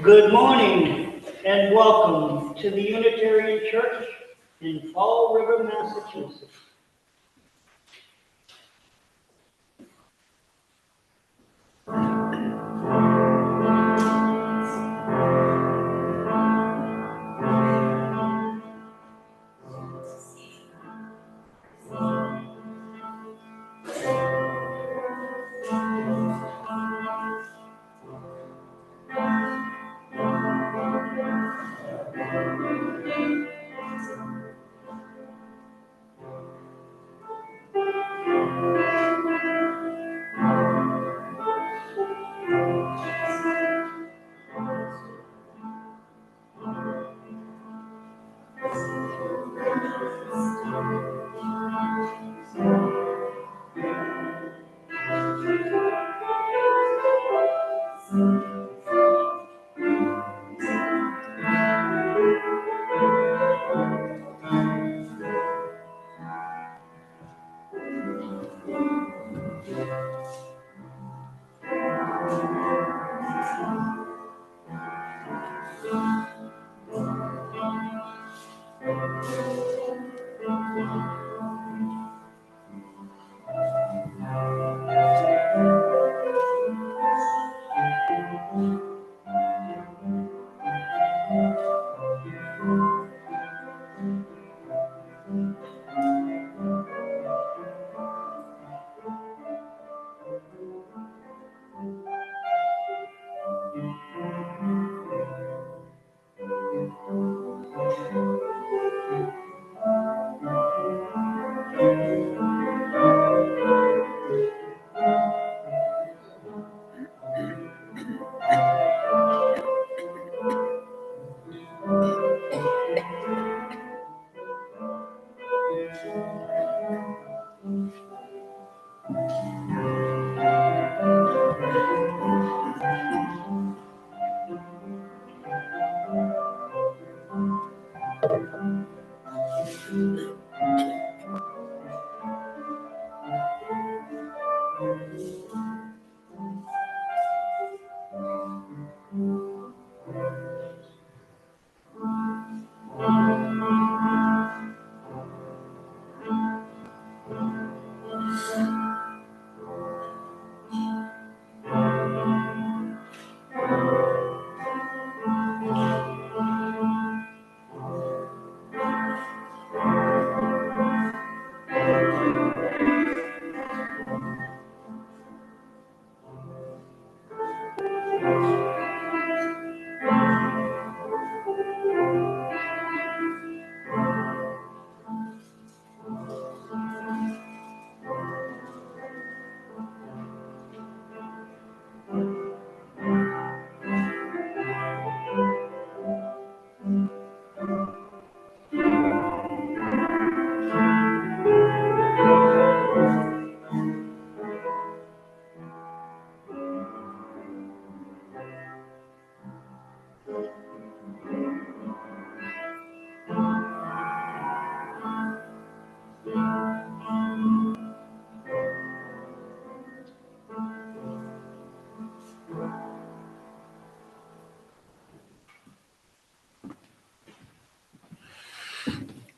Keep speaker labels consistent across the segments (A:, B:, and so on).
A: Good morning and welcome to the Unitarian Church in Fall River, Massachusetts.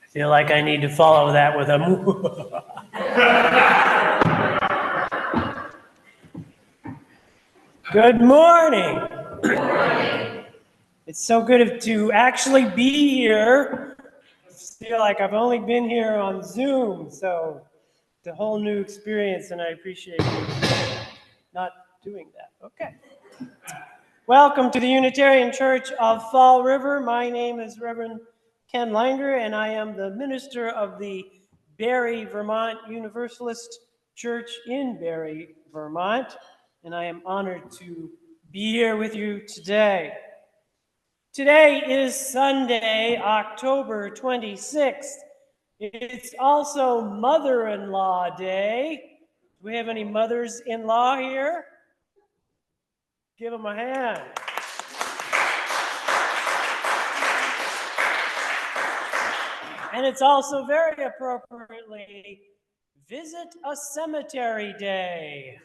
B: I feel like I need to follow that with a Good morning. It's so good to actually be here. I feel like I've only been here on Zoom, so it's a whole new experience, and I appreciate you not doing that. Okay. Welcome to the Unitarian Church of Fall River. My name is Reverend Ken Langer, and I am the minister of the Barre, Vermont Universalist Church in Barre, Vermont, and I am honored to be here with you today. Today is Sunday, October 26th. It's also Mother-in-Law Day. Do we have any mothers-in-law here? Give them a hand. And it's also very appropriately Visit a Cemetery Day.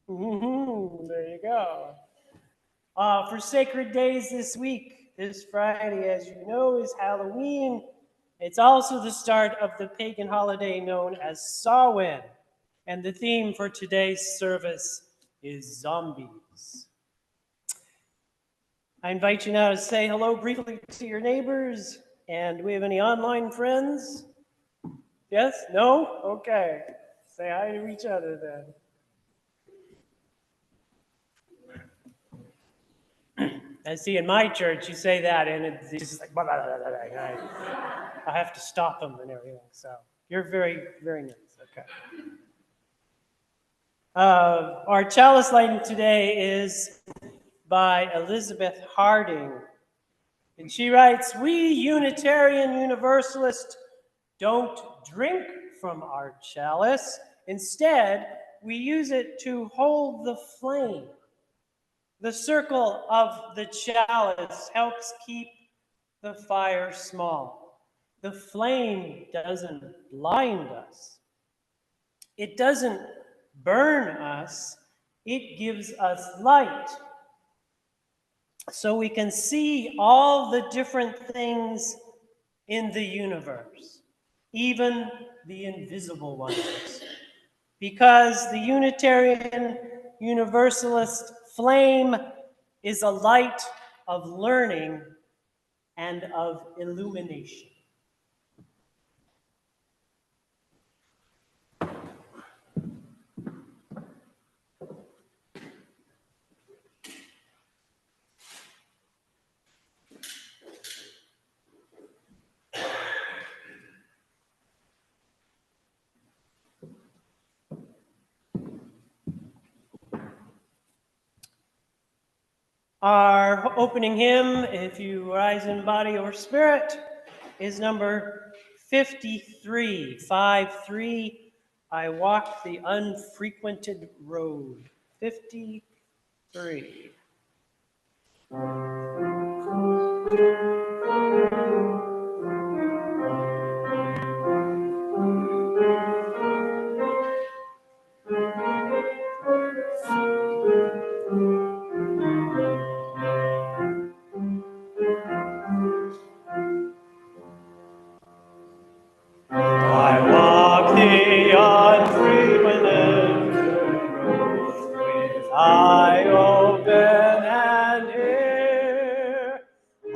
B: There you go. For sacred days this week, this Friday, as you know, is Halloween. It's also the start of the pagan holiday known as Samhain. And the theme for today's service is zombies. I invite you now to say hello briefly to your neighbors. And do we have any online friends? Yes? No? Okay. Say hi to each other then. I see in my church you say that and it's just like, blah, blah, blah, blah, blah. I have to stop them and everything. So you're very, very nice. Okay. Our chalice lighting today is by Elizabeth Harding. And she writes, "We Unitarian Universalists don't drink from our chalice. Instead, we use it to hold the flame. The circle of the chalice helps keep the fire small. The flame doesn't blind us. It doesn't burn us. It gives us light. So we can see all the different things in the universe, even the invisible ones. Because the Unitarian Universalist flame is a light of learning and of illumination." Our opening hymn, if you rise in body or spirit, is number 53, 5-3, "I Walk the Unfrequented Road." 53. I walk the unfrequented road with eye open and ear.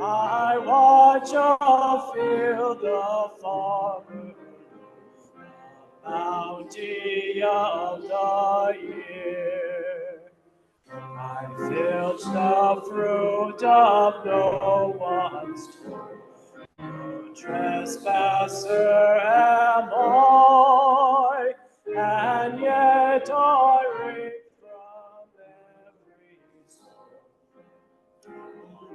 B: I watch afield the farmer, the bounty of the year. I filch the fruit of no one's toil. No trespasser am I, and yet I reap from every soul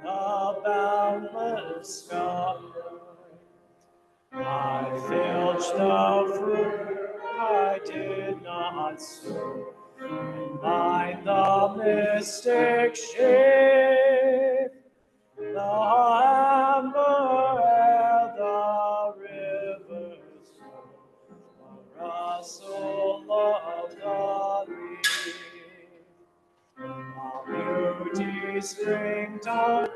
B: the boundless sky. I filch the fruit I did not sow, and mind the mystic shape. The amber air, the rivers flow, the rustle of the leaf. The beauty springtime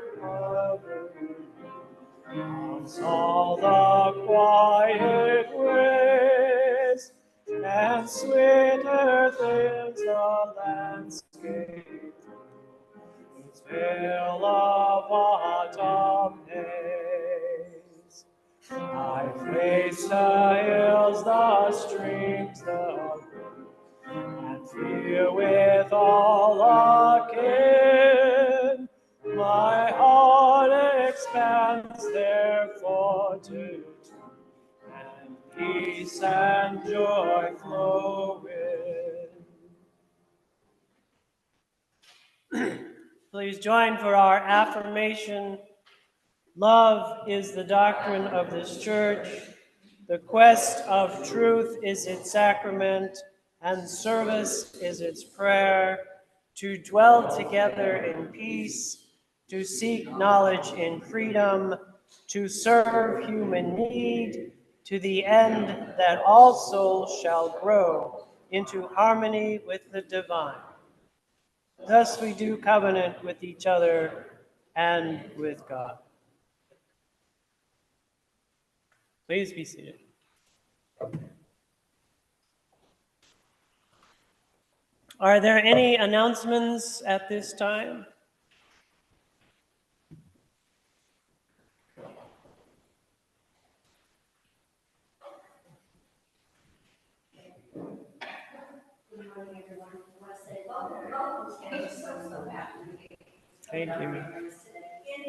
B: comes all the quiet ways, and sweeter things the landscape, its veil of autumn haze. I face the hills, the streams, the and fear with all akin. My heart expands therefore to truth, and peace and joy flow in. Please join for our affirmation. Love is the doctrine of this church. The quest of truth is its sacrament, and service is its prayer. To dwell together in peace, to seek knowledge in freedom, to serve human need, to the end that all souls shall grow into harmony with the divine. Thus we do covenant with each other and with God. Please be seated. Are there any announcements at this time?
C: Good morning, everyone. I want to say welcome to Canada. So happy.
B: Thank you.
C: In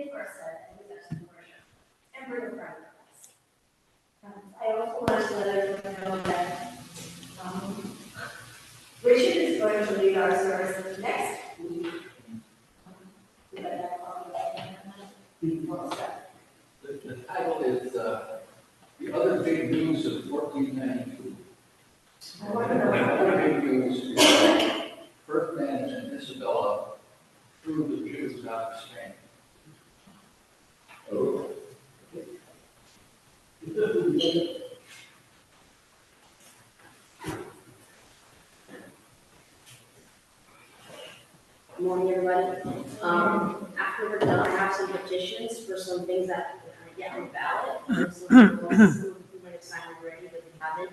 C: person, and with us in worship, and bring a friend with us. I also want to let everyone know that Richard is going to lead our service next week.
D: The title is The Other Big News of 1492.
C: I want to know.
D: The other big news is Ferdinand and Isabella threw the Jews out of Spain. Oh.
C: Good morning, everybody. After we're done, I have some petitions for some things that are yet on the ballot. Some you might have signed already, but you haven't.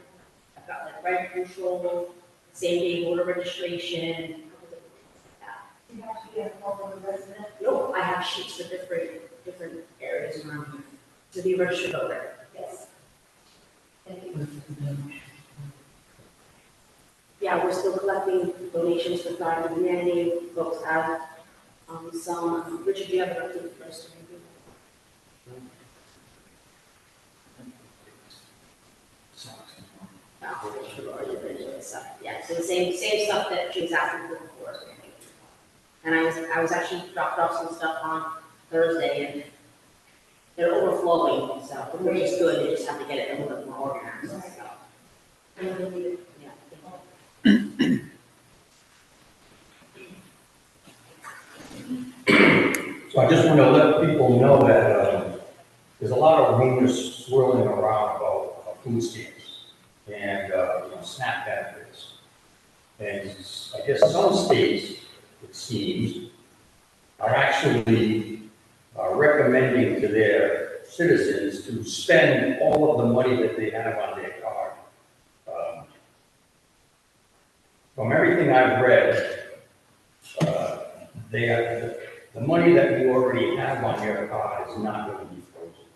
C: I've got like rent control, same-day voter registration. You have to be a Colorado resident? No, I have sheets for different areas around here to be registered voter. Yes. Thank you. Yeah, we're still collecting donations for God and Humanity. Folks have some. Richard, do you have an update for us? Yeah, so the same stuff that she was asking for before. And I was actually dropped off some stuff on Thursday, and they're overflowing, so which is good. They just have to get it a little bit more organized. So. Yeah.
E: So I just want to let people know that there's a lot of rumors swirling around about food stamps and SNAP benefits. And I guess some states, it seems, are actually recommending to their citizens to spend all of the money that they have on their card. From everything I've read, the money that you already have on your card is not going to be frozen.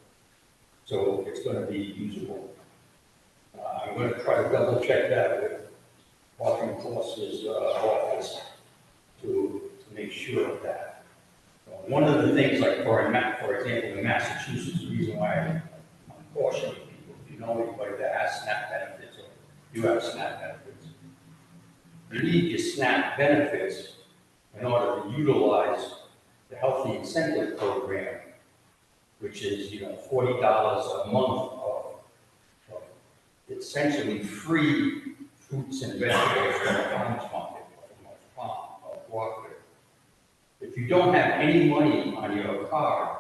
E: So it's going to be usable. I'm going to try to double check that with Washington Post's office to make sure of that. One of the things, like for example, in Massachusetts, the reason why I'm cautioning people, if you know anybody that has SNAP benefits or you have SNAP benefits, you need your SNAP benefits in order to utilize the Healthy Incentive Program, which is $40 a month of essentially free fruits and vegetables from a farmer's market, from a farm or cooperative. If you don't have any money on your card,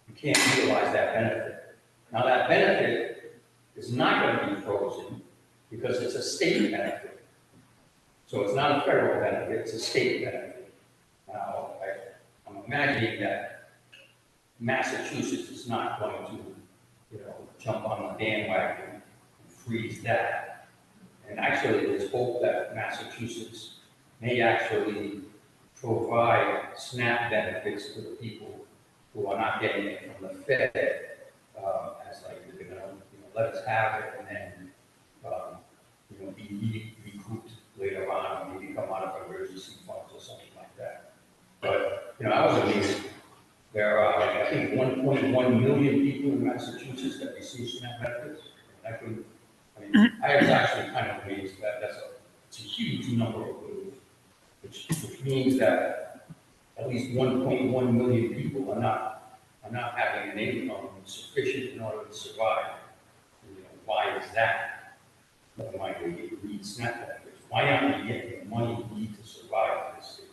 E: you can't utilize that benefit. Now that benefit is not going to be frozen because it's a state benefit. So it's not a federal benefit, it's a state benefit. Now, I'm imagining that Massachusetts is not going to, jump on the bandwagon and freeze that. And actually, there's hope that Massachusetts may actually provide SNAP benefits to the people who are not getting it from the Fed, as like they're going to let us have it and then be recouped later on, maybe come out of emergency funds or something like that. But I was amazed. There are, I think, 1.1 million people in Massachusetts that receive SNAP benefits. I was actually kind of amazed that it's a huge number of people, which means that at least 1.1 million people are not having an income sufficient in order to survive. Why is that? Why do we need SNAP benefits? Why aren't we getting the money we need to survive in this state?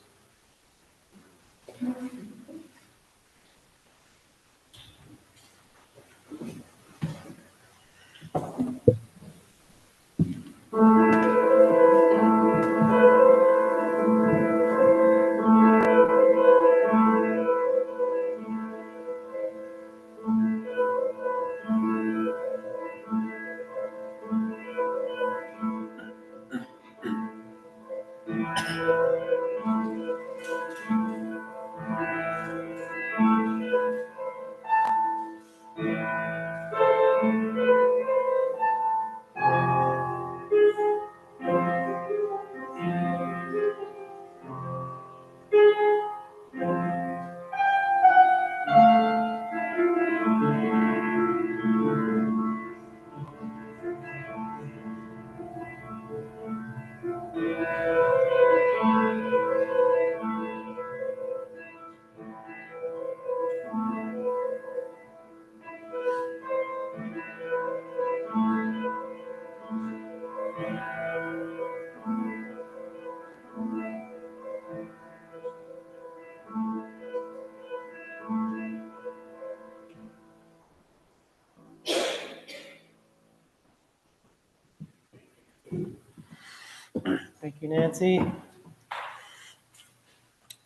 B: Thank you, Nancy.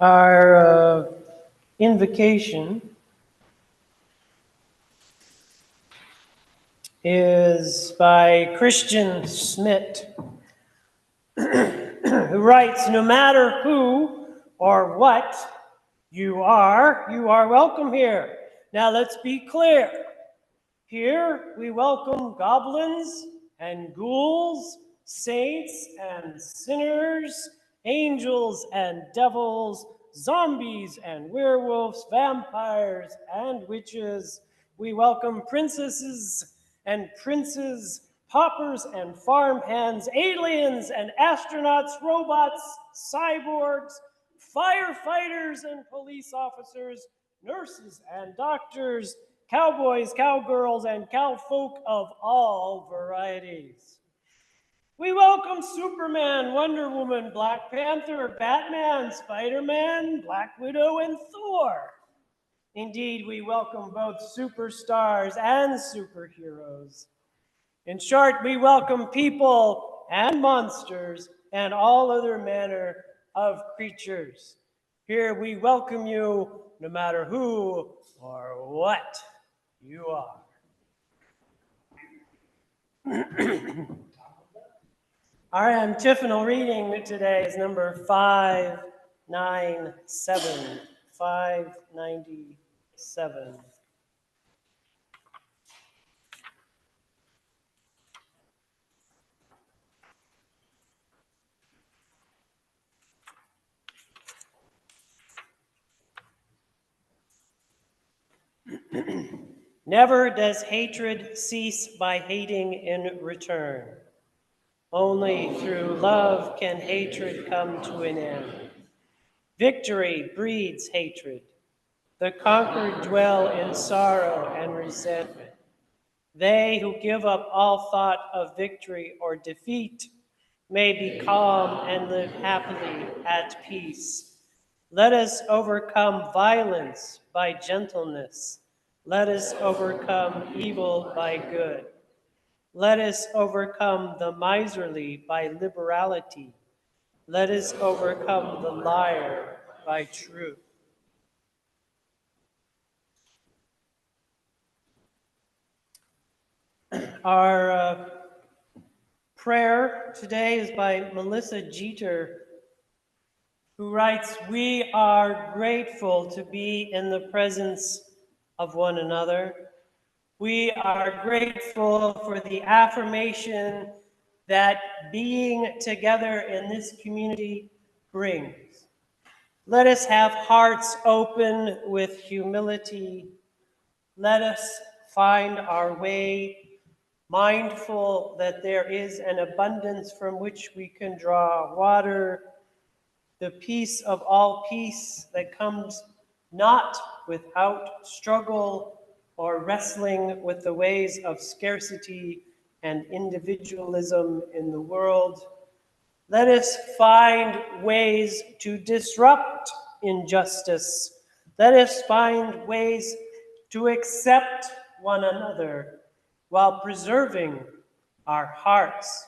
B: Our invocation is by Christian Schmidt, who writes, "No matter who or what you are welcome here." Now let's be clear. Here we welcome goblins and ghouls, saints and sinners, angels and devils, zombies and werewolves, vampires and witches. We welcome princesses and princes, paupers and farmhands, aliens and astronauts, robots, cyborgs, firefighters and police officers, nurses and doctors, cowboys, cowgirls, and cowfolk of all varieties. We welcome Superman, Wonder Woman, Black Panther, Batman, Spider-Man, Black Widow, and Thor. Indeed, we welcome both superstars and superheroes. In short, we welcome people and monsters and all other manner of creatures. Here we welcome you no matter who or what you are. Our antiphonal reading today is number 597. 597. Never does hatred cease by hating in return. Only through love can hatred come to an end. Victory breeds hatred. The conquered dwell in sorrow and resentment. They who give up all thought of victory or defeat may be calm and live happily at peace. Let us overcome violence by gentleness. Let us overcome evil by good. Let us overcome the miserly by liberality. Let us overcome the liar by truth. Our prayer today is by Melissa Jeter, who writes, "We are grateful to be in the presence of one another. We are grateful for the affirmation that being together in this community brings. Let us have hearts open with humility. Let us find our way, mindful that there is an abundance from which we can draw water, the peace of all peace that comes not without struggle or wrestling with the ways of scarcity and individualism in the world. Let us find ways to disrupt injustice. Let us find ways to accept one another while preserving our hearts.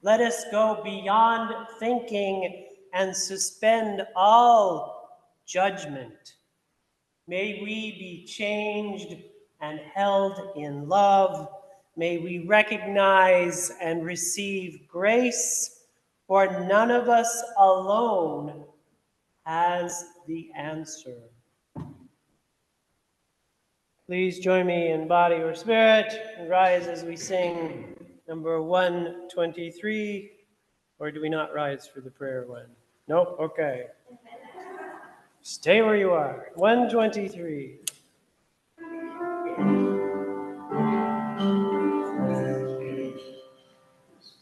B: Let us go beyond thinking and suspend all judgment. May we be changed and held in love. May we recognize and receive grace for none of us alone has the answer. Please join me in body or spirit and rise as we sing number 123. Or do we not rise for the prayer one? Nope, okay. Stay where you are. 123.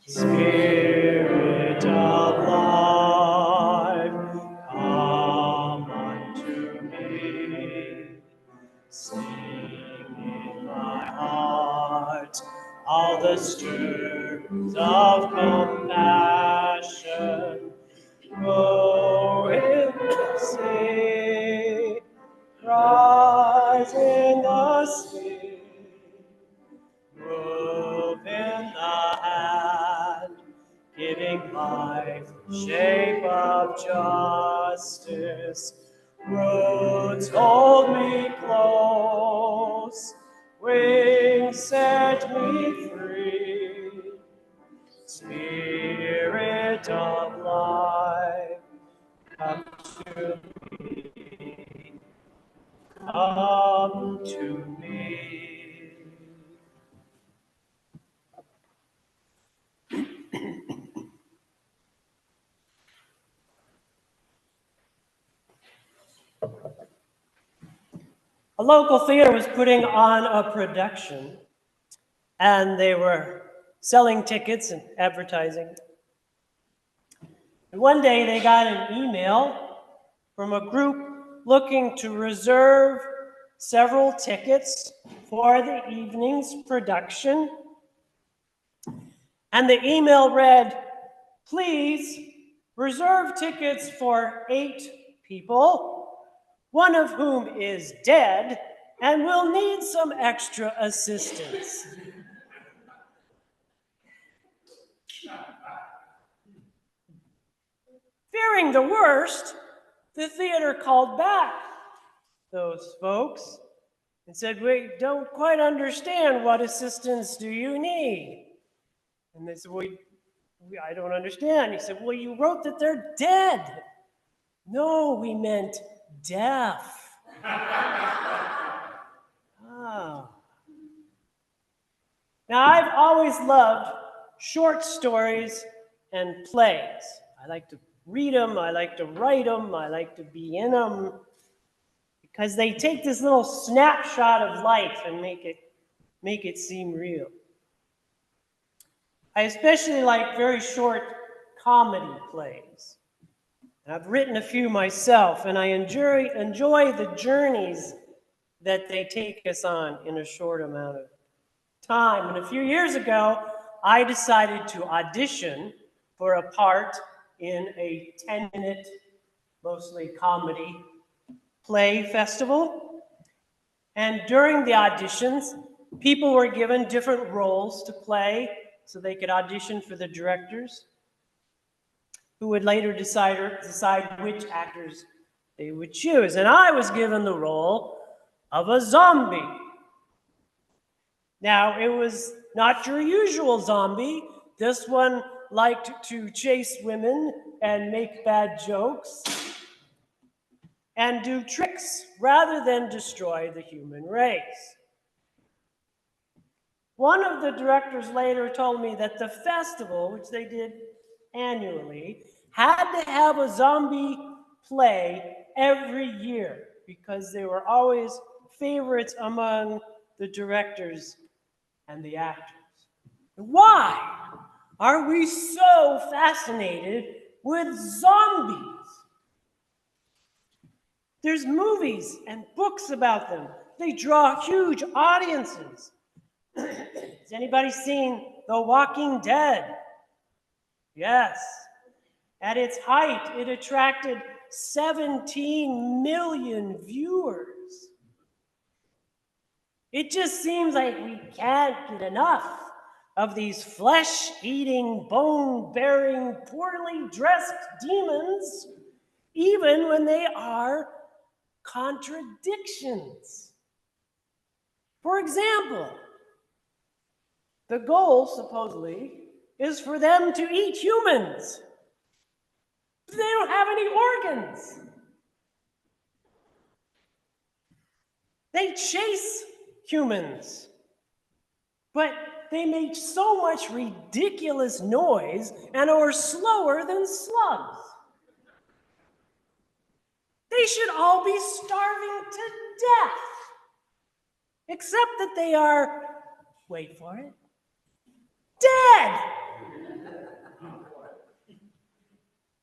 B: Spirit of life, come unto me. Sing in my heart all the streams of compassion. Go in the sea, rise in the sea, move in the hand, giving life shape of justice. Roots hold me close, wings set me free. Spirit of life, come to me, come to me. A local theater was putting on a production, and they were selling tickets and advertising. And one day they got an email from a group looking to reserve several tickets for the evening's production. And the email read, "Please reserve tickets for 8 people, one of whom is dead and will need some extra assistance." Fearing the worst, the theater called back those folks and said, "We don't quite understand. What assistance do you need?" And they said, I don't understand." He said, "Well, you wrote that they're dead." "No, we meant deaf." Ah. Now, I've always loved short stories and plays. I like to read them, I like to write them, I like to be in them, because they take this little snapshot of life and make it seem real. I especially like very short comedy plays. I've written a few myself, and I enjoy the journeys that they take us on in a short amount of time. And a few years ago, I decided to audition for a part in a 10-minute, mostly comedy play festival. And during the auditions, people were given different roles to play so they could audition for the directors, who would later decide which actors they would choose. And I was given the role of a zombie. Now, it was not your usual zombie. This one liked to chase women and make bad jokes and do tricks rather than destroy the human race. One of the directors later told me that the festival, which they did annually, had to have a zombie play every year because they were always favorites among the directors and the actors. Why are we so fascinated with zombies? There's movies and books about them. They draw huge audiences. Has anybody seen The Walking Dead? Yes. At its height, it attracted 17 million viewers. It just seems like we can't get enough of these flesh-eating, bone-bearing, poorly dressed demons, even when they are contradictions. For example, the goal, supposedly, is for them to eat humans. They don't have any organs. They chase humans, but they make so much ridiculous noise and are slower than slugs. They should all be starving to death, except that they are, wait for it, dead.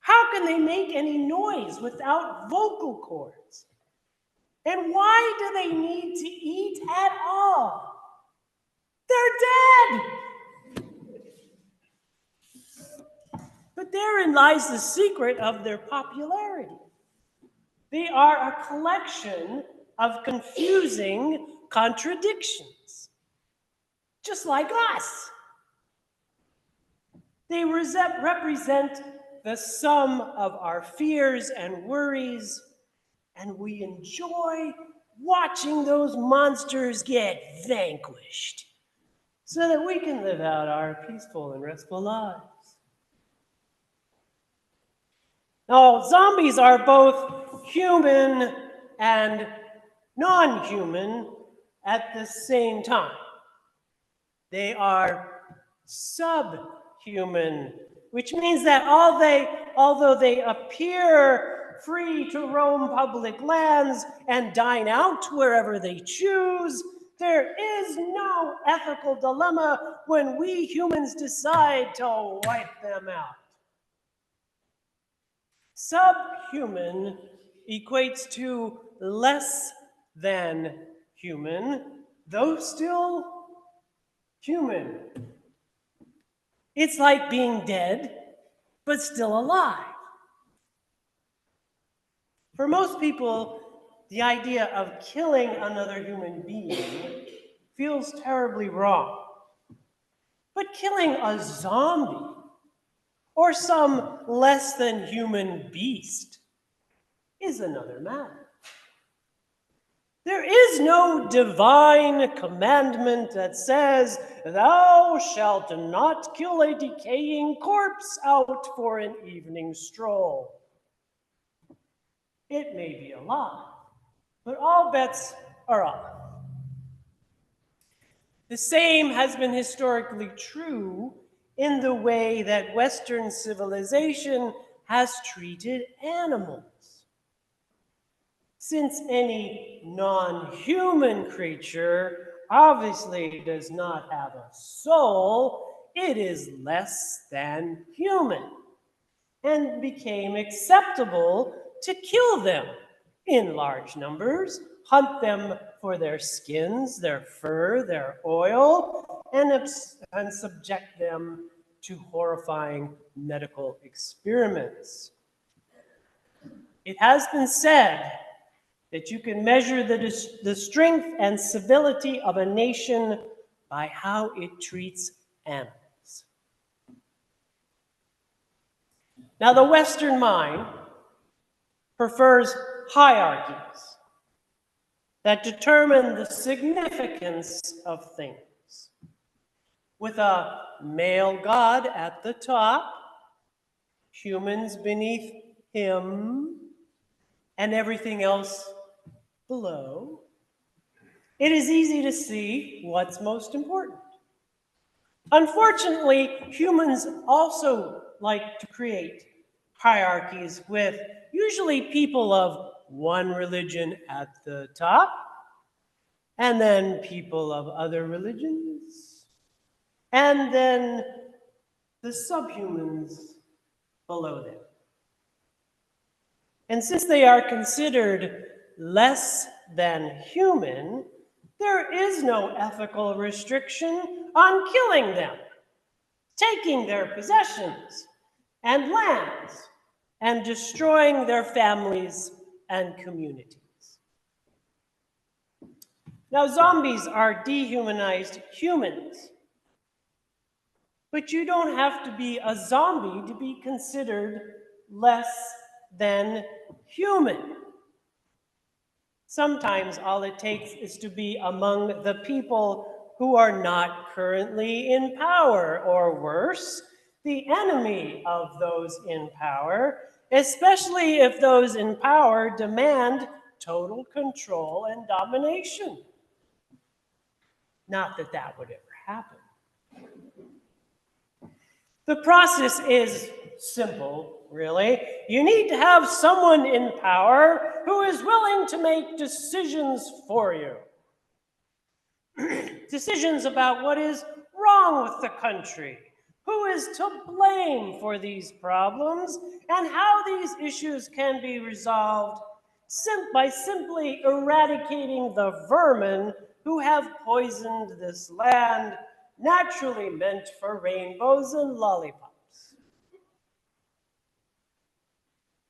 B: How can they make any noise without vocal cords? And why do they need to eat at all? They're dead. But therein lies the secret of their popularity. They are a collection of confusing contradictions, just like us. They represent the sum of our fears and worries, and we enjoy watching those monsters get vanquished so that we can live out our peaceful and restful lives. Now, zombies are both human and non-human at the same time. They are subhuman, which means that although they appear free to roam public lands and dine out wherever they choose, there is no ethical dilemma when we humans decide to wipe them out. Subhuman equates to less than human, though still human. It's like being dead, but still alive. For most people, the idea of killing another human being feels terribly wrong. But killing a zombie or some less than human beast is another matter. There is no divine commandment that says, "Thou shalt not kill a decaying corpse out for an evening stroll." It may be a lie, but all bets are off. The same has been historically true in the way that Western civilization has treated animals. Since any non-human creature obviously does not have a soul, it is less than human, and became acceptable to kill them in large numbers, hunt them for their skins, their fur, their oil, and subject them to horrifying medical experiments. It has been said that you can measure the strength and civility of a nation by how it treats animals. Now, the Western mind prefers hierarchies that determine the significance of things, with a male god at the top, humans beneath him, and everything else below. It is easy to see what's most important. Unfortunately, humans also like to create hierarchies with usually people of one religion at the top, and then people of other religions, and then the subhumans below them. And since they are considered less than human, there is no ethical restriction on killing them, taking their possessions and lands, and destroying their families and communities. Now, zombies are dehumanized humans, but you don't have to be a zombie to be considered less than human. Sometimes all it takes is to be among the people who are not currently in power, or worse, the enemy of those in power, especially if those in power demand total control and domination. Not that that would ever happen. The process is simple, really. You need to have someone in power who is willing to make decisions for you. Decisions about what is wrong with the country, who is to blame for these problems, and how these issues can be resolved by simply eradicating the vermin who have poisoned this land, naturally meant for rainbows and lollipops.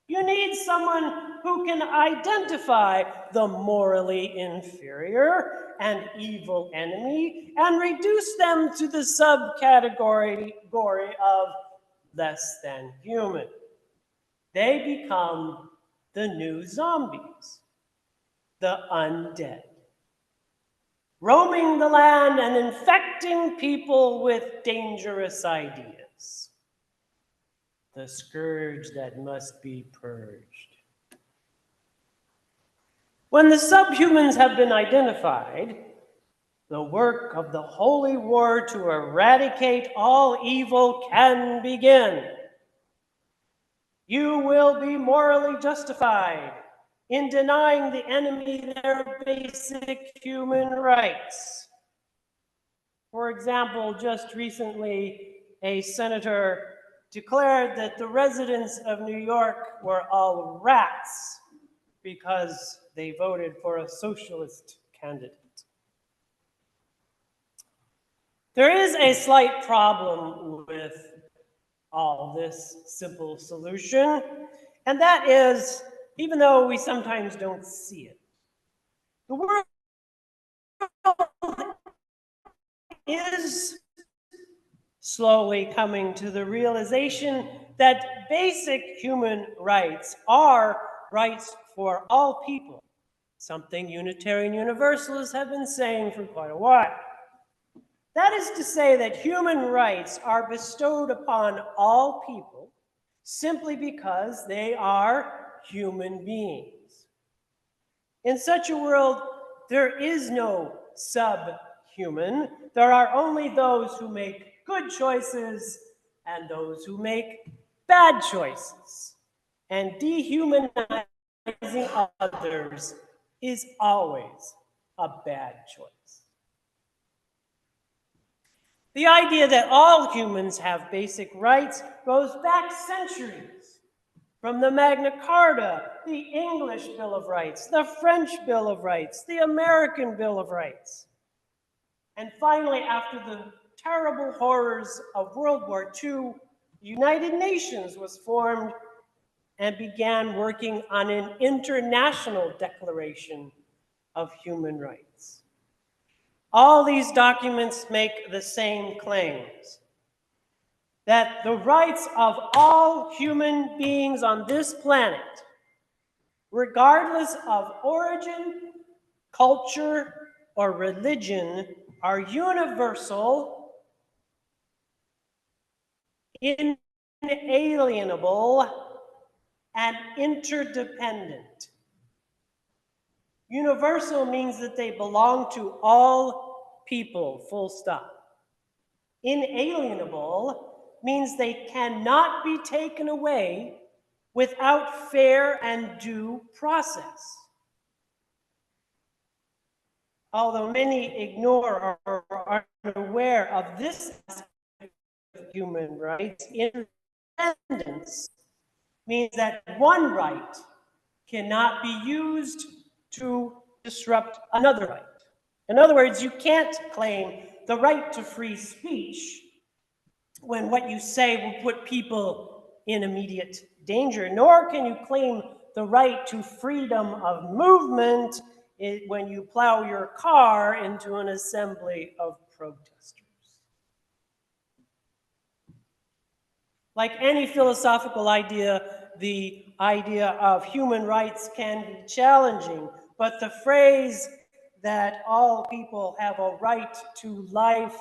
B: You need someone who can identify the morally inferior and evil enemy and reduce them to the subcategory of less than human. They become the new zombies, the undead, roaming the land and infecting people with dangerous ideas. The scourge that must be purged. When the subhumans have been identified, the work of the holy war to eradicate all evil can begin. You will be morally justified in denying the enemy their basic human rights. For example, just recently, a senator declared that the residents of New York were all rats because they voted for a socialist candidate. There is a slight problem with all this simple solution, and that is, even though we sometimes don't see it, the world is slowly coming to the realization that basic human rights are rights for all people, something Unitarian Universalists have been saying for quite a while. That is to say that human rights are bestowed upon all people simply because they are human beings. In such a world, there is no subhuman. There are only those who make good choices and those who make bad choices. And dehumanizing others is always a bad choice. The idea that all humans have basic rights goes back centuries. From the Magna Carta, the English Bill of Rights, the French Bill of Rights, the American Bill of Rights. And finally, after the terrible horrors of World War II, the United Nations was formed and began working on an international declaration of human rights. All these documents make the same claims: that the rights of all human beings on this planet, regardless of origin, culture, or religion, are universal, inalienable, and interdependent. Universal means that they belong to all people, full stop. Inalienable means they cannot be taken away without fair and due process. Although many ignore or are unaware of this aspect of human rights, independence means that one right cannot be used to disrupt another right. In other words, you can't claim the right to free speech when what you say will put people in immediate danger, nor can you claim the right to freedom of movement when you plow your car into an assembly of protesters. Like any philosophical idea, the idea of human rights can be challenging, but the phrase that all people have a right to life,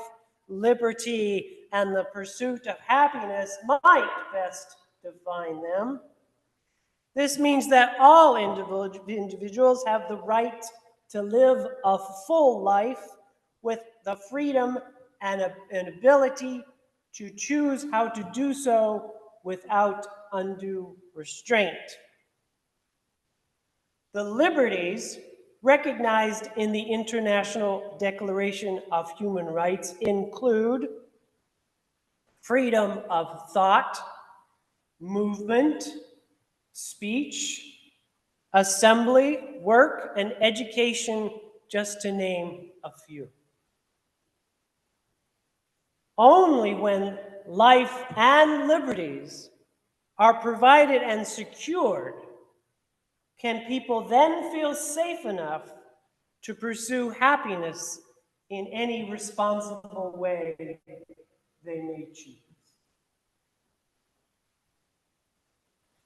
B: liberty, and the pursuit of happiness might best define them. This means that all individuals have the right to live a full life with the freedom and an ability to choose how to do so without undue restraint. The liberties recognized in the International Declaration of Human Rights include freedom of thought, movement, speech, assembly, work, and education, just to name a few. Only when life and liberties are provided and secured can people then feel safe enough to pursue happiness in any responsible way they may choose.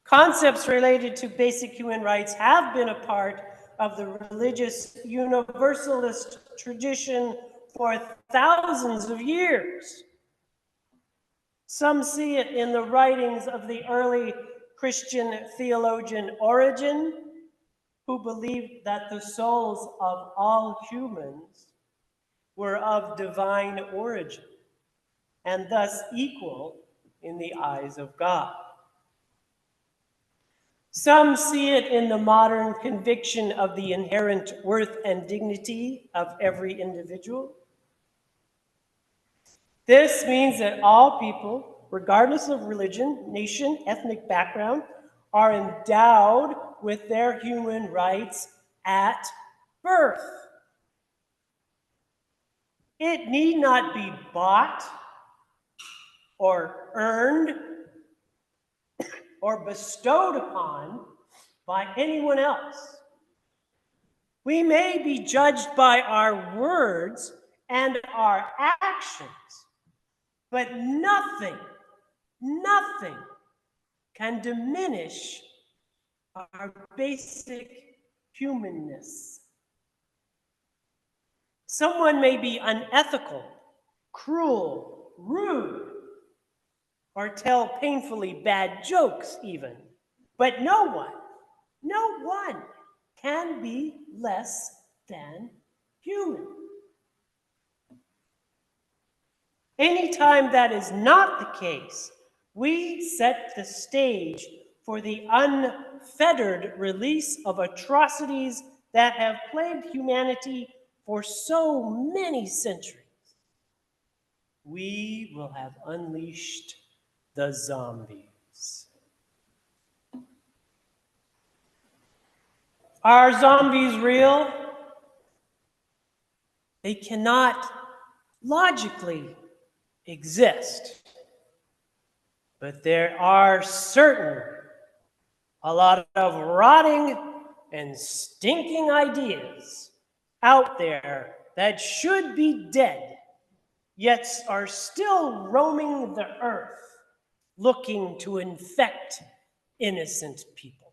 B: Concepts related to basic human rights have been a part of the religious universalist tradition for thousands of years. Some see it in the writings of the early Christian theologian Origen, who believed that the souls of all humans were of divine origin and thus equal in the eyes of God. Some see it in the modern conviction of the inherent worth and dignity of every individual. This means that all people, regardless of religion, nation, ethnic background, are endowed with their human rights at birth. It need not be bought or earned or bestowed upon by anyone else. We may be judged by our words and our actions, but nothing can diminish our basic humanness. Someone may be unethical, cruel, rude, or tell painfully bad jokes even, but no one can be less than human. Anytime that is not the case, we set the stage for the unfettered release of atrocities that have plagued humanity for so many centuries. We will have unleashed the zombies. Are zombies real? They cannot logically exist. But there are certainly a lot of rotting and stinking ideas out there that should be dead, yet are still roaming the earth, looking to infect innocent people.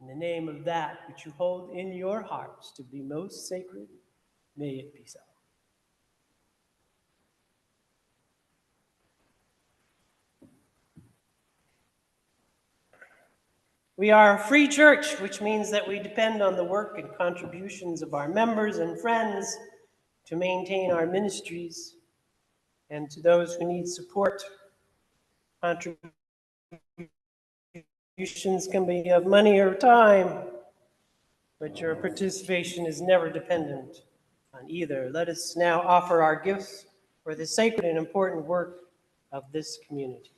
B: In the name of that which you hold in your hearts to be most sacred, may it be so. We are a free church, which means that we depend on the work and contributions of our members and friends to maintain our ministries, and to those who need support. Contributions can be of money or time, but your participation is never dependent on either. Let us now offer our gifts for the sacred and important work of this community.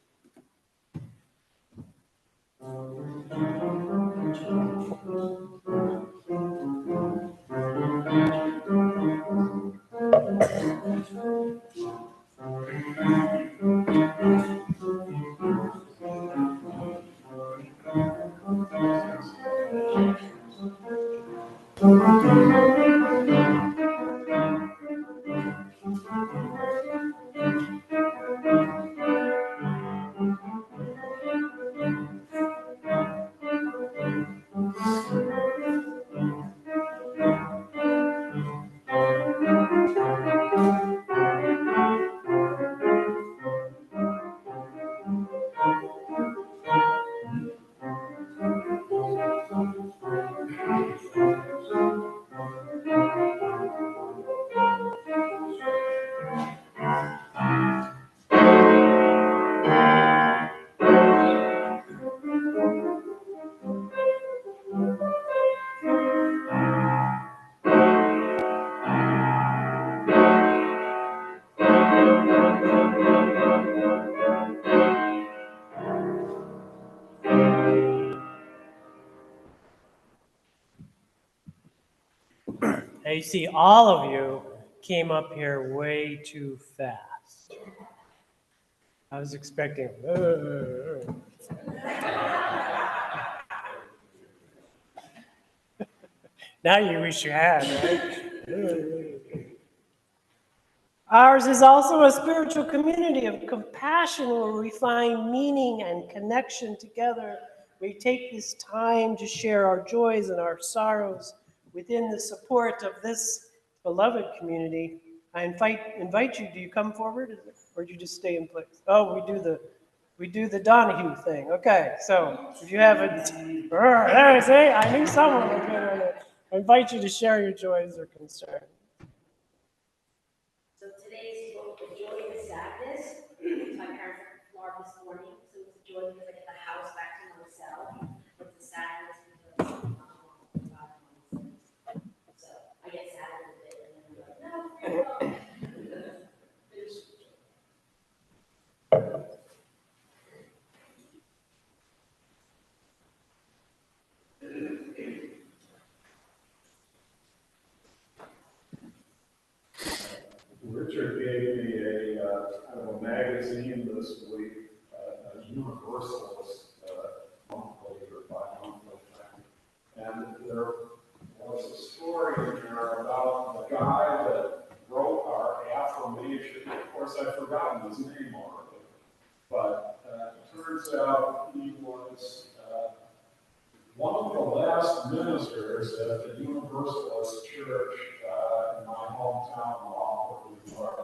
B: Now you see, all of you came up here way too fast. I was expecting. Now you wish you had, right? Ours is also a spiritual community of compassion where we find meaning and connection together. We take this time to share our joys and our sorrows within the support of this beloved community. I invite you. Do you come forward, or do you just stay in place? Oh, we do the Donahue thing. Okay, so if you haven't, there, see, I knew someone would get on it. I invite you to share your joys or concerns.
C: So today's book, The Joy and the Sadness. My parents were Florida this morning, so it's a joy because I get the house back to myself. It's a sadness because so I get sad a little bit and then I'm like, no.
F: Richard gave me kind of a magazine this week, a Universalist monthly or bi-monthly thing. And there was a story in there about the guy that wrote our affirmation. Of course, I've forgotten his name already. But it turns out he was one of the last ministers at the Universalist Church in my hometown of Auckland, New York.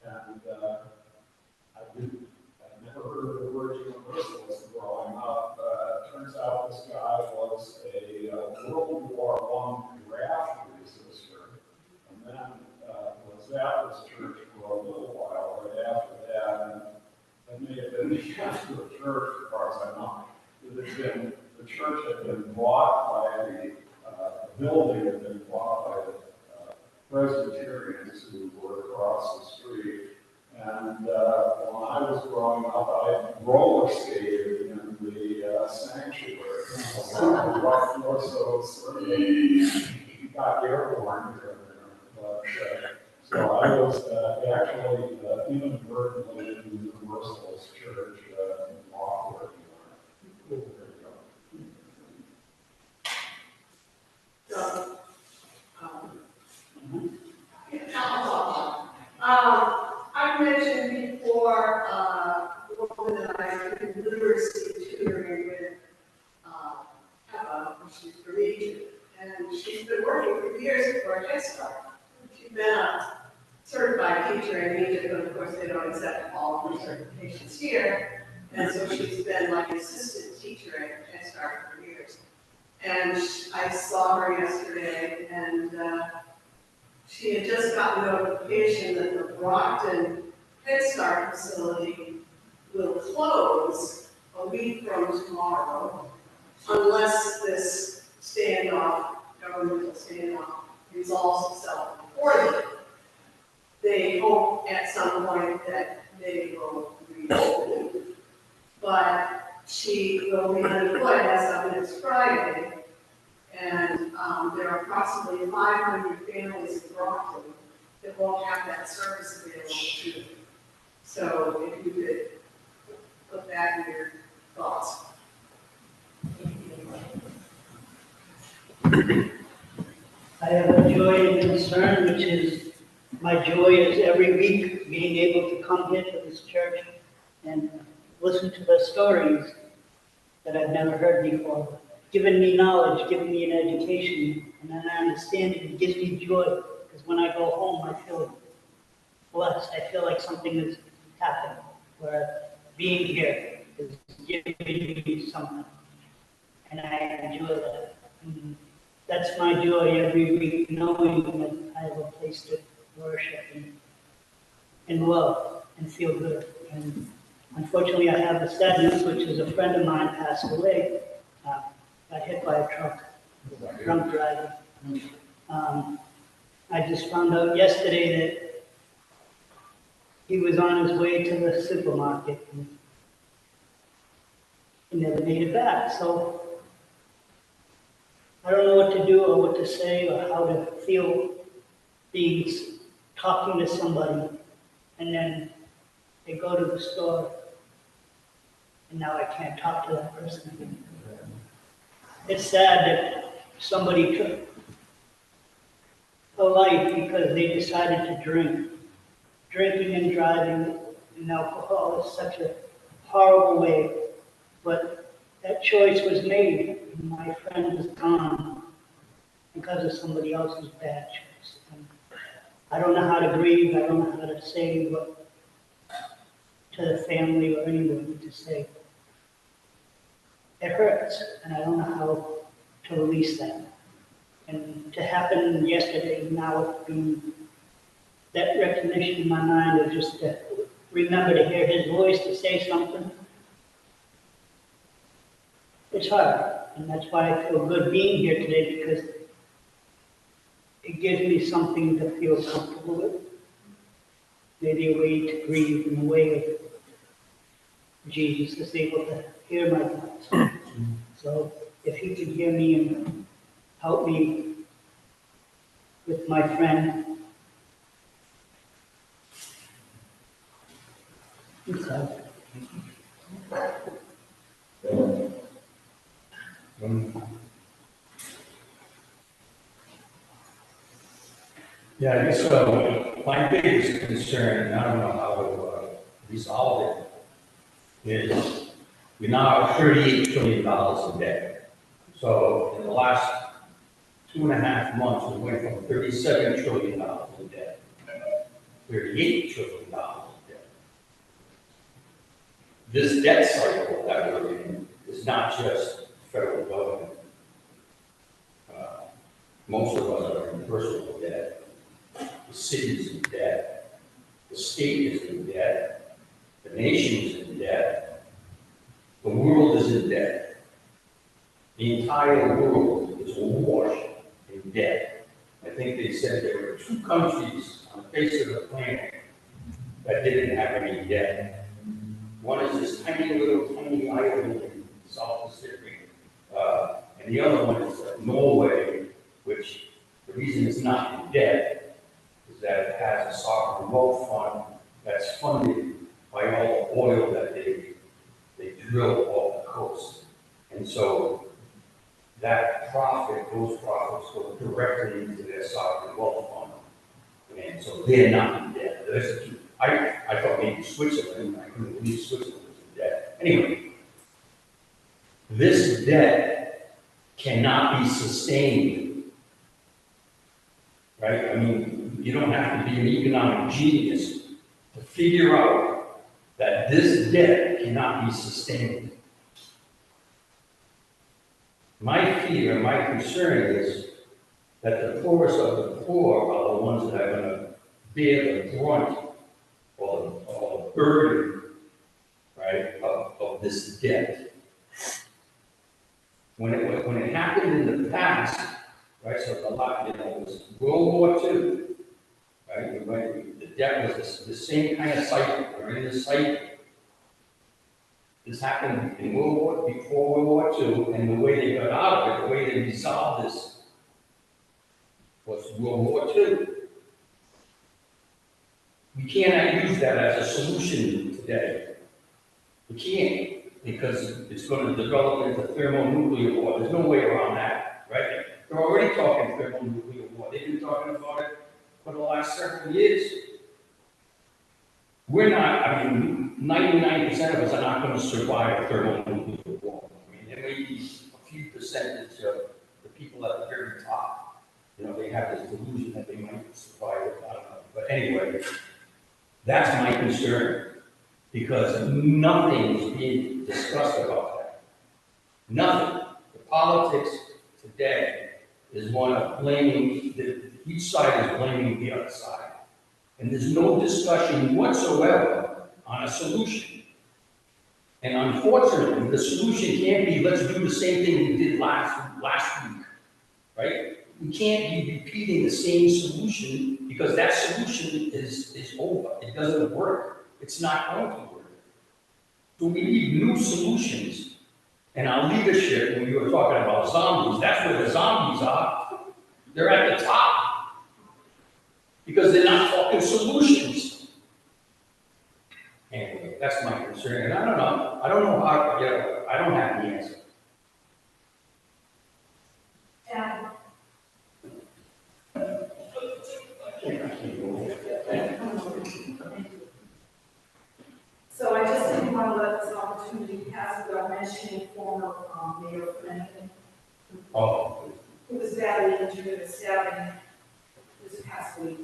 F: And I'd never heard of the word Universalist growing up. It turns out this guy was a World War I draft resistor, and then was at this church for a little while right after that. And that may have been the end of the church, as far as I know. The church had been bought by the building had been bought by the Presbyterians who were across the street. And when I was growing up, I roller skated in the sanctuary. So sort of got airborne here and there. But, so I was actually inadvertently in the Universalist Church in Auckland.
G: So, I mentioned before, the woman that I did literacy tutoring with, Emma, she's from Egypt, and she's been working for years for a Head Start. She's been a certified teacher in Egypt, but of course they don't accept all of the certifications here, and so she's been like an assistant teacher at Head Start for years. And I saw her yesterday, and she had just gotten notification that the Brockton Head Start facility will close a week from tomorrow unless this standoff, governmental standoff, resolves itself before then. They hope at some point that they will reopen, but she will be unemployed as of next Friday. And there are approximately 500 families in Brockton that won't have that service available to them. So if you could put that in your thoughts.
A: I have a joy and concern, which is my joy is every week being able to come here to this church and listen to the stories that I've never heard before. Giving me knowledge, giving me an education, and an understanding. It gives me joy, because when I go home, I feel blessed. I feel like something has happened, where being here is giving me something, and I enjoy that. And that's my joy every week, knowing that I have a place to worship and love and feel good. And unfortunately, I have the sadness, which is a friend of mine passed away. Got hit by a drunk driver. I just found out yesterday that he was on his way to the supermarket and he never made it back. So I don't know what to do or what to say or how to feel being, talking to somebody, and then they go to the store, and now I can't talk to that person again. It's sad that somebody took a life because they decided to drink. Drinking and driving and alcohol is such a horrible way, but that choice was made. My friend is gone because of somebody else's bad choice. And I don't know how to grieve, I don't know how to say what to the family or anyone to say. It hurts, and I don't know how to release that. And to happen yesterday, now it's been that recognition in my mind of just to remember to hear his voice, to say something. It's hard, and that's why I feel good being here today, because it gives me something to feel comfortable with. Maybe a way to grieve in the way of Jesus is able to hear my thoughts. So if he can hear me and help me with my friend, okay.
E: Yeah, I guess my biggest concern, and I don't know how to resolve it, is we now have $38 trillion in debt. So in the last 2.5 months, we went from $37 trillion in debt, $38 trillion in debt. This debt cycle that we're in is not just federal government. Most of us are in personal debt. The city is in debt. The state is in debt. The nation is in debt. The world is in debt. The entire world is awash in debt. I think they said there were 2 countries on the face of the planet that didn't have any debt. One is this tiny island in South Pacific, and the other one is Norway, which the reason it's not in debt is that it has a sovereign wealth fund that's funded by all the oil that they drill off the coast. And so that profit, those profits go directly into their sovereign wealth fund. And so they're not in debt. I thought maybe Switzerland, I couldn't believe Switzerland was in debt. Anyway, this debt cannot be sustained, right? I mean, you don't have to be an economic genius to figure out that this debt cannot be sustained. My fear, my concern is that the poorest of the poor are the ones that are going to bear the brunt or the burden, right, of this debt. When it happened in the past, right, so it was World War II, right, the debt was the same kind of cycle. We're in this cycle. This happened in before World War II, and the way they got out of it, the way they resolved this was World War II. We cannot use that as a solution today. We can't, because it's going to develop into thermonuclear war. There's no way around that, right? They're already talking thermonuclear war. They've been talking about it for the last several years. We're not, I mean, 99% of us are not going to survive a thermonuclear war. I mean, there may be a few percentage of the people at the very top. You know, they have this delusion that they might survive it. I don't know. But anyway, that's my concern, because nothing is being discussed about that. Nothing. The politics today is one of blaming, each side is blaming the other side. And there's no discussion whatsoever on a solution. And unfortunately, the solution can't be, let's do the same thing we did last week, right? We can't be repeating the same solution, because that solution is over. It doesn't work. It's not going to work. So we need new solutions. And our leadership, when you were talking about zombies, that's where the zombies are. They're at the top. Because they're not talking solutions. Anyway, that's my concern. And I don't know. I don't know how, I don't have the answer.
G: And so I just didn't want to let this opportunity pass without mentioning former Mayor Flanagan,
E: Oh,
G: who was badly injured in a stabbing this past week.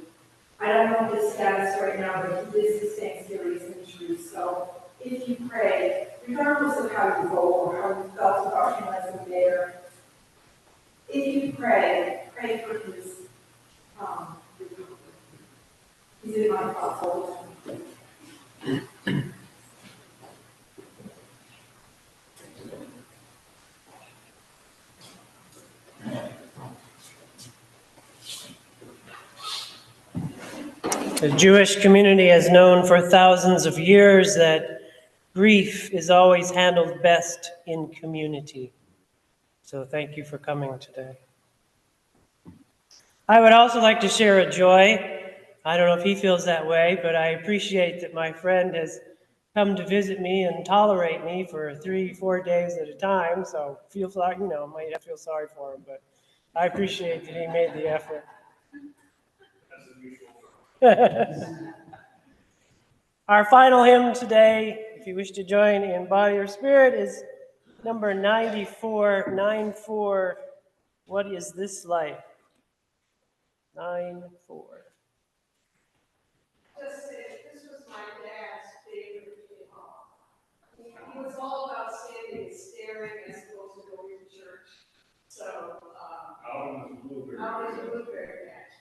G: I don't know his status right now, but he is sustained serious injuries. So if you pray, regardless of how you vote or how you felt about him as a mayor, if you pray for his recovery. He's in my thoughts all the time.
B: The Jewish community has known for thousands of years that grief is always handled best in community. So thank you for coming today. I would also like to share a joy. I don't know if he feels that way, but I appreciate that my friend has come to visit me and tolerate me for 3-4 days at a time. So feel like, might have to feel sorry for him, but I appreciate that he made the effort. Our final hymn today, if you wish to join in body or spirit, is number 94, 94. What is this life? 94.
G: Just say, this was my dad's favorite hymn. He was all about standing and staring as opposed to going to church. So, out in the blueberry patch.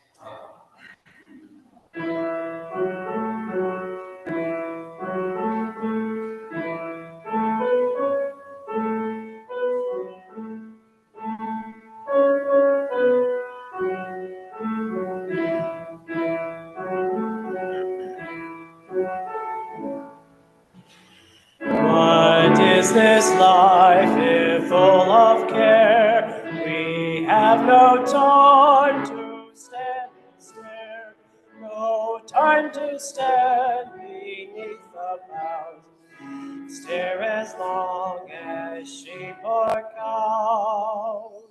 B: What is this life if full of care? We have no time to stand and stare, no time to stand beneath the boughs, stare as long as sheep or cows.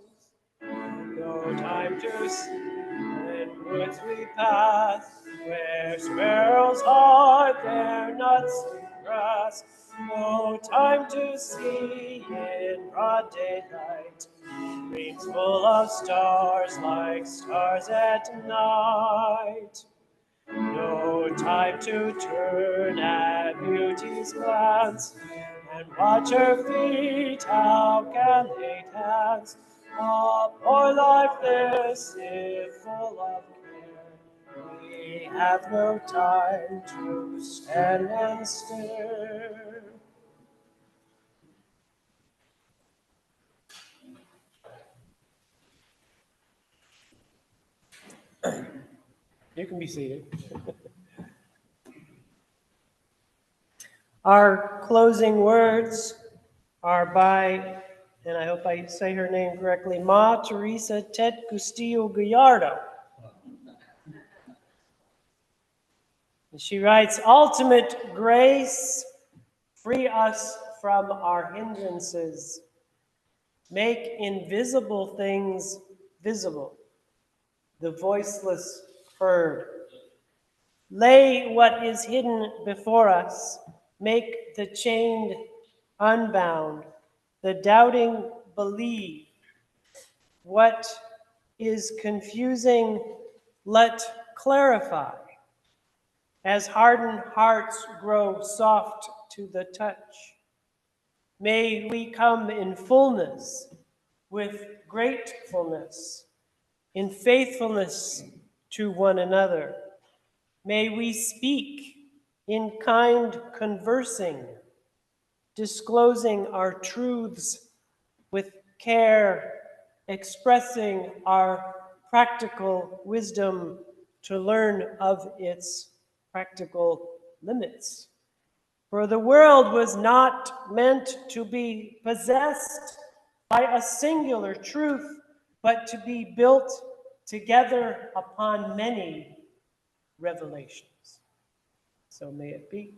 B: No time to see in woods we pass, where sparrows hide their nuts in grass. No time to see in broad daylight, rings full of stars like stars at night. No time to turn at beauty's glance and watch her feet, how can they dance? A poor life this, if full of care. We have no time to stand and stare. You can be seated. Our closing words are by, and I hope I say her name correctly, Ma Teresa Tet Castillo Gallardo. And she writes, ultimate grace, free us from our hindrances, make invisible things visible, the voiceless heard. Lay what is hidden before us, make the chained unbound, the doubting believe. What is confusing, let clarify. As hardened hearts grow soft to the touch, may we come in fullness with gratefulness, in faithfulness to one another. May we speak in kind conversing, disclosing our truths with care, expressing our practical wisdom to learn of its practical limits. For the world was not meant to be possessed by a singular truth, but to be built together upon many revelations. So may it be.